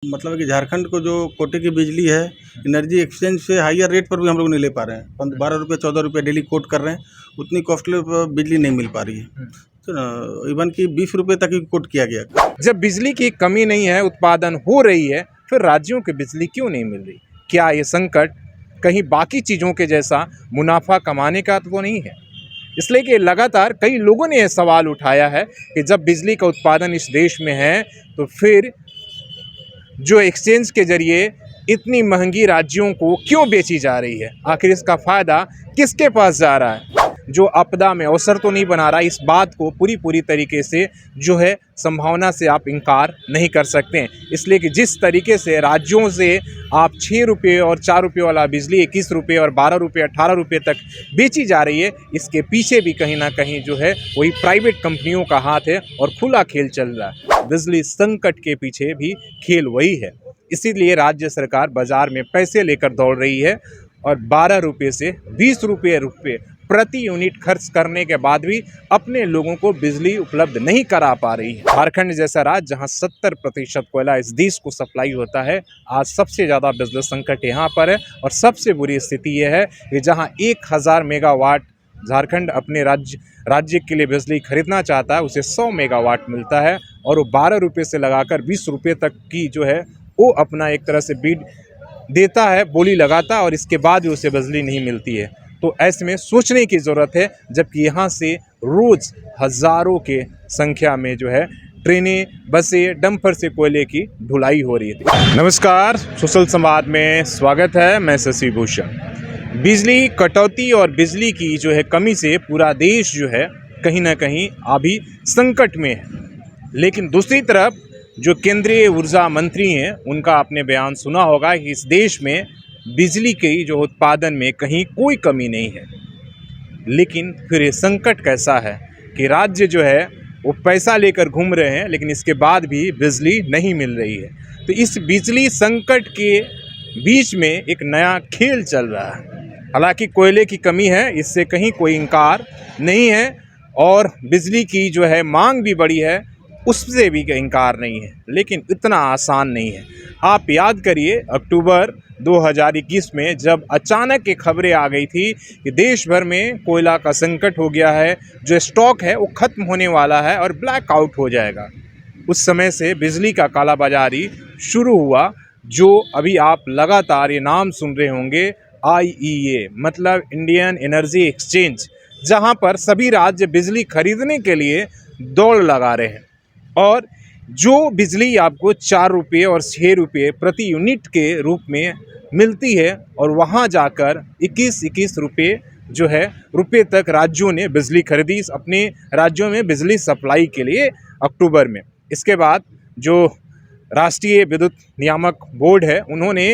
मतलब है कि झारखंड को जो कोटे की बिजली है, एनर्जी एक्सचेंज से हाईयर रेट पर भी हम लोग नहीं ले पा रहे हैं। 12 रुपये 14 रुपये डेली कोट कर रहे हैं, उतनी कॉस्टली बिजली नहीं मिल पा रही है। तो ना इवन कि 20 रुपये तक ही कोट किया गया। जब बिजली की कमी नहीं है, उत्पादन हो रही है, फिर राज्यों की बिजली क्यों नहीं मिल रही? क्या ये संकट कहीं बाकी चीज़ों के जैसा मुनाफा कमाने का तो नहीं है? इसलिए कि लगातार कई लोगों ने यह सवाल उठाया है कि जब बिजली का उत्पादन इस देश में है, तो फिर जो एक्सचेंज के जरिए इतनी महंगी राज्यों को क्यों बेची जा रही है? आखिर इसका फ़ायदा किसके पास जा रहा है? जो आपदा में अवसर तो नहीं बना रहा, इस बात को पूरी तरीके से जो है संभावना से आप इनकार नहीं कर सकते हैं। इसलिए कि जिस तरीके से राज्यों से आप 6 रुपये और 4 रुपये वाला बिजली 21 रुपये और 12 रुपये 18 रुपये तक बेची जा रही है, इसके पीछे भी कहीं ना कहीं जो है वही प्राइवेट कंपनियों का हाथ है और खुला खेल चल रहा है। बिजली संकट के पीछे भी खेल वही है। इसीलिए राज्य सरकार बाजार में पैसे लेकर दौड़ रही है और 12 रुपये से 20 रुपये प्रति यूनिट खर्च करने के बाद भी अपने लोगों को बिजली उपलब्ध नहीं करा पा रही है। झारखंड जैसा राज्य जहां 70% कोयला इस देश को सप्लाई होता है, आज सबसे ज़्यादा बिजली संकट यहाँ पर है। और सबसे बुरी स्थिति यह है कि जहां 1000 मेगावाट झारखंड अपने राज्य के लिए बिजली खरीदना चाहता है, उसे 100 मेगावाट मिलता है और वो 12 रुपये से लगाकर 20 रुपये तक की जो है वो अपना एक तरह से बीड देता है, बोली लगाता है और इसके बाद भी उसे बिजली नहीं मिलती है। तो ऐसे में सोचने की ज़रूरत है, जबकि यहाँ से रोज़ हज़ारों के संख्या में जो है ट्रेनें, बसें, डंपर से कोयले की ढुलाई हो रही थी। नमस्कार, सोशल संवाद में स्वागत है। मैं शशि भूषण। बिजली कटौती और बिजली की जो है कमी से पूरा देश जो है कहीं ना कहीं अभी संकट में है। लेकिन दूसरी तरफ जो केंद्रीय ऊर्जा मंत्री हैं, उनका आपने बयान सुना होगा कि इस देश में बिजली के जो उत्पादन में कहीं कोई कमी नहीं है। लेकिन फिर ये संकट कैसा है कि राज्य जो है वो पैसा लेकर घूम रहे हैं, लेकिन इसके बाद भी बिजली नहीं मिल रही है। तो इस बिजली संकट के बीच में एक नया खेल चल रहा है। हालांकि कोयले की कमी है, इससे कहीं कोई इनकार नहीं है, और बिजली की जो है मांग भी बढ़ी है, उससे भी इनकार नहीं है। लेकिन इतना आसान नहीं है। आप याद करिए अक्टूबर 2021 में जब अचानक ये खबरें आ गई थी कि देश भर में कोयला का संकट हो गया है, जो स्टॉक है वो ख़त्म होने वाला है और ब्लैकआउट हो जाएगा। उस समय से बिजली का कालाबाजारी शुरू हुआ, जो अभी आप लगातार ये नाम सुन रहे होंगे, IEA मतलब इंडियन एनर्जी एक्सचेंज, जहां पर सभी राज्य बिजली खरीदने के लिए दौड़ लगा रहे हैं। और जो बिजली आपको 4 रुपये और 6 रुपये प्रति यूनिट के रूप में मिलती है, और वहां जाकर 21 रुपये जो है रुपये तक राज्यों ने बिजली खरीदी अपने राज्यों में बिजली सप्लाई के लिए अक्टूबर में। इसके बाद जो राष्ट्रीय विद्युत नियामक बोर्ड है, उन्होंने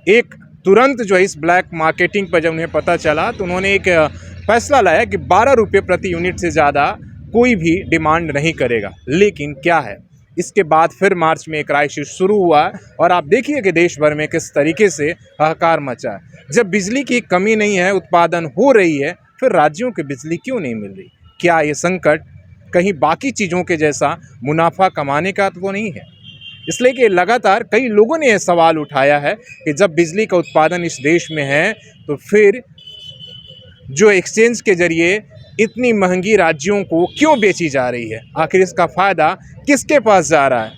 एक तुरंत जो है इस ब्लैक मार्केटिंग पर जब उन्हें पता चला, तो उन्होंने एक फैसला लाया कि 12 रुपये प्रति यूनिट से ज़्यादा कोई भी डिमांड नहीं करेगा। लेकिन क्या है, इसके बाद फिर मार्च में एक क्राइसिस शुरू हुआ और आप देखिए कि देश भर में किस तरीके से हाहाकार मचा है। जब बिजली की कमी नहीं है, उत्पादन हो रही है, फिर राज्यों की बिजली क्यों नहीं मिल रही? क्या ये संकट कहीं बाकी चीज़ों के जैसा मुनाफा कमाने का तो नहीं है? इसलिए कि लगातार कई लोगों ने यह सवाल उठाया है कि जब बिजली का उत्पादन इस देश में है, तो फिर जो एक्सचेंज के जरिए इतनी महंगी राज्यों को क्यों बेची जा रही है? आखिर इसका फ़ायदा किसके पास जा रहा है?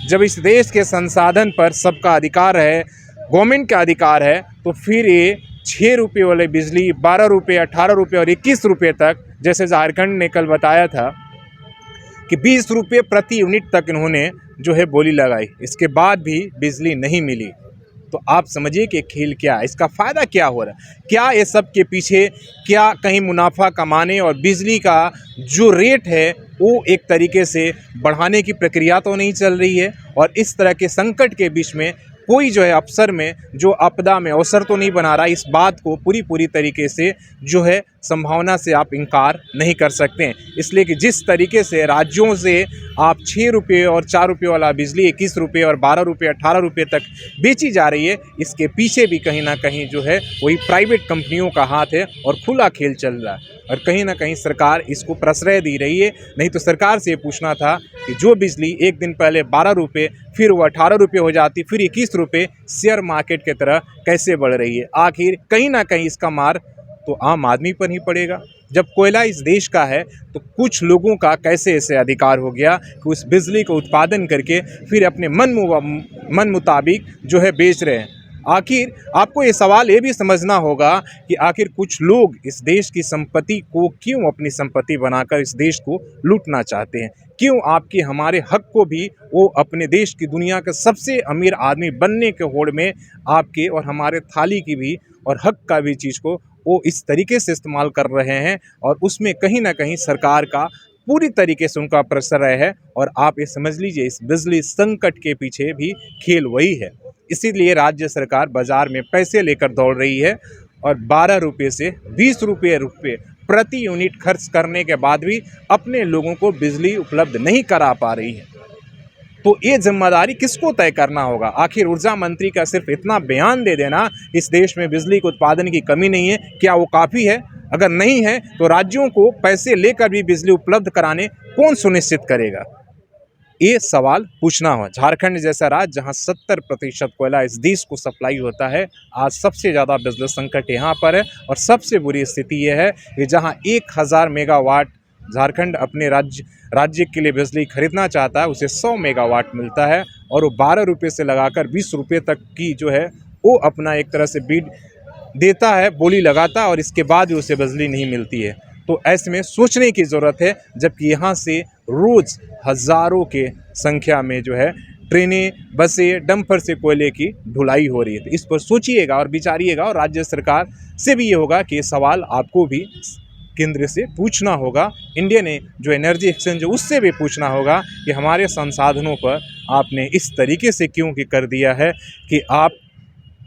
जब इस देश के संसाधन पर सबका अधिकार है, गवर्नमेंट का अधिकार है, तो फिर ये 6 रुपये वाले बिजली 12 रुपये, 18 रुपये और 21 रुपये तक, जैसे झारखंड ने कल बताया था कि 20 रुपये प्रति यूनिट तक इन्होंने जो है बोली लगाई, इसके बाद भी बिजली नहीं मिली। तो आप समझिए कि खेल क्या है, इसका फ़ायदा क्या हो रहा है? क्या ये सब के पीछे क्या कहीं मुनाफा कमाने और बिजली का जो रेट है वो एक तरीके से बढ़ाने की प्रक्रिया तो नहीं चल रही है? और इस तरह के संकट के बीच में कोई जो है अवसर में जो आपदा में अवसर तो नहीं बना रहा, इस बात को पूरी तरीके से जो है संभावना से आप इनकार नहीं कर सकते हैं। इसलिए कि जिस तरीके से राज्यों से आप 6 रुपये और 4 रुपये वाला बिजली 21 रुपये और 12 रुपये 18 रुपये तक बेची जा रही है, इसके पीछे भी कहीं ना कहीं जो है वही प्राइवेट कंपनियों का हाथ है और खुला खेल चल रहा है। और कहीं ना कहीं सरकार इसको प्रश्रय दे रही है। नहीं तो सरकार से ये पूछना था कि जो बिजली एक दिन पहले 12 रुपये, फिर वो 18 रुपये हो जाती, फिर 21 रुपये, शेयर मार्केट की तरह कैसे बढ़ रही है। आखिर कहीं ना कहीं इसका मार तो आम आदमी पर ही पड़ेगा। जब कोयला इस देश का है तो कुछ लोगों का कैसे ऐसे अधिकार हो गया कि उस बिजली को उत्पादन करके फिर अपने मन मुताबिक जो है बेच रहे हैं। आखिर आपको ये सवाल ये भी समझना होगा कि आखिर कुछ लोग इस देश की संपत्ति को क्यों अपनी संपत्ति बनाकर इस देश को लूटना चाहते हैं। क्यों आपके हमारे हक को भी वो अपने देश की दुनिया का सबसे अमीर आदमी बनने के होड़ में आपके और हमारे थाली की भी और हक का भी चीज़ को वो इस तरीके से इस्तेमाल कर रहे हैं। और उसमें कहीं ना कहीं सरकार का पूरी तरीके से उनका प्रश्रय है। और आप ये समझ लीजिए इस बिजली संकट के पीछे भी खेल वही है। इसीलिए राज्य सरकार बाज़ार में पैसे लेकर दौड़ रही है और 12 रुपये से 20 रुपये प्रति यूनिट खर्च करने के बाद भी अपने लोगों को बिजली उपलब्ध नहीं करा पा रही है। तो ये जिम्मेदारी किसको तय करना होगा। आखिर ऊर्जा मंत्री का सिर्फ इतना बयान दे देना इस देश में बिजली के उत्पादन की कमी नहीं है, क्या वो काफ़ी है? अगर नहीं है तो राज्यों को पैसे लेकर भी बिजली उपलब्ध कराने कौन सुनिश्चित करेगा, ये सवाल पूछना हो। झारखंड जैसा राज्य जहां 70% कोयला इस देश को सप्लाई होता है, आज सबसे ज़्यादा बिजली संकट यहाँ पर है। और सबसे बुरी स्थिति यह है कि जहां 1000 मेगावाट झारखंड अपने राज्य के लिए बिजली खरीदना चाहता है, उसे 100 मेगावाट मिलता है और वो 12 रुपये से लगाकर 20 रुपये तक की जो है वो अपना एक तरह से बीड देता है, बोली लगाता है और इसके बाद भी उसे बिजली नहीं मिलती है। तो ऐसे में सोचने की ज़रूरत है, जबकि यहाँ से रोज़ हज़ारों के संख्या में जो है ट्रेनें, बसें, डंपर से कोयले की ढुलाई हो रही है। तो इस पर सोचिएगा और विचारिएगा। और राज्य सरकार से भी ये होगा कि ये सवाल आपको भी केंद्र से पूछना होगा, इंडियन जो एनर्जी एक्सचेंज है उससे भी पूछना होगा कि हमारे संसाधनों पर आपने इस तरीके से क्यों कर दिया है कि आप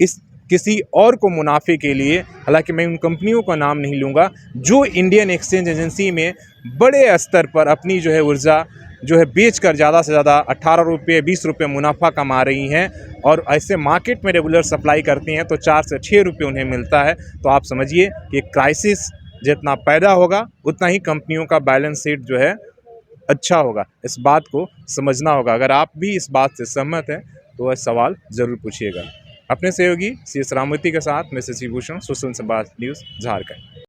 इस किसी और को मुनाफे के लिए, हालांकि मैं उन कंपनियों का नाम नहीं लूँगा जो इंडियन एक्सचेंज एजेंसी में बड़े स्तर पर अपनी जो है ऊर्जा जो है बेचकर ज़्यादा से ज़्यादा 18 रुपये 20 रुपये मुनाफा कमा रही हैं और ऐसे मार्केट में रेगुलर सप्लाई करती हैं तो 4 से 6 रुपये उन्हें मिलता है। तो आप समझिए कि क्राइसिस जितना पैदा होगा उतना ही कंपनियों का बैलेंस शीट जो है अच्छा होगा। इस बात को समझना होगा। अगर आप भी इस बात से सहमत हैं तो वह सवाल ज़रूर पूछिएगा। अपने सहयोगी CS राममूर्ति के साथ मैं शशि भूषण, सुशासन संवाद न्यूज़, झारखंड।